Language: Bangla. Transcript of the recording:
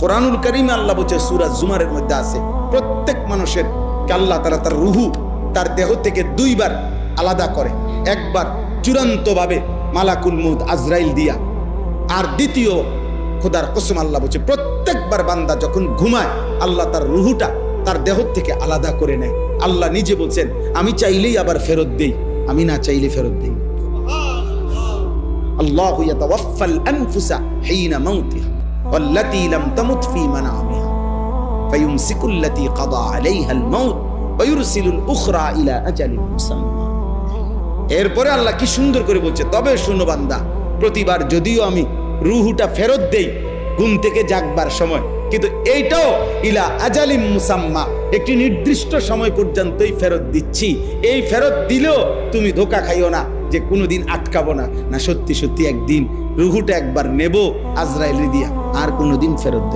কোরআনুল কারীমে আল্লাহ বলছে, সূরা জুমারের মধ্যে আছে, প্রত্যেক মানুষের আল্লাহ তাআলা তার রুহু তার দেহ থেকে দুইবার আলাদা করে। একবার চূড়ান্তভাবে মালাকুল মউত আজরাইল দিয়া, আর দ্বিতীয় খোদার কসম আল্লাহ বলছে প্রত্যেকবার বান্দা যখন ঘুমায় আল্লাহ তার রুহুটা তার দেহ থেকে আলাদা করে নেয়। আল্লাহ নিজে বলছেন, আমি চাইলেই আবার ফেরত দেই, আমি না চাইলে ফেরত দেই। আল্লাহু ইয়াতাওয়াফাল আনফুসা হিনা মাউতিহা ওয়াল্লাতী লাম তামুত ফী মানামিহা ফায়ুমসিকুল্লাতী কাদা আলাইহাল মাউত ওয়া ইউরসিলুল উখরা ইলা আজালিন মুসাম্মা। এরপরে আল্লাহ কি সুন্দর করে বলছে, তবে শুনো বান্দা, প্রতিবার যদিও আমি রুহুটা ফেরত দেই ঘুম থেকে জাগবার সময়, কিন্তু এইটাও ইলা আজালিম মুসাম্মা, একটি নির্দিষ্ট সময় পর্যন্তই ফেরত দিচ্ছি। এই ফেরত দিলেও তুমি ধোঁকা খাইও না যে কোনোদিন আটকাবো না, না সত্যি সত্যি একদিন রুহুটা একবার নেব আজরাইল দিয়া, আর কোনোদিন ফেরত দেব।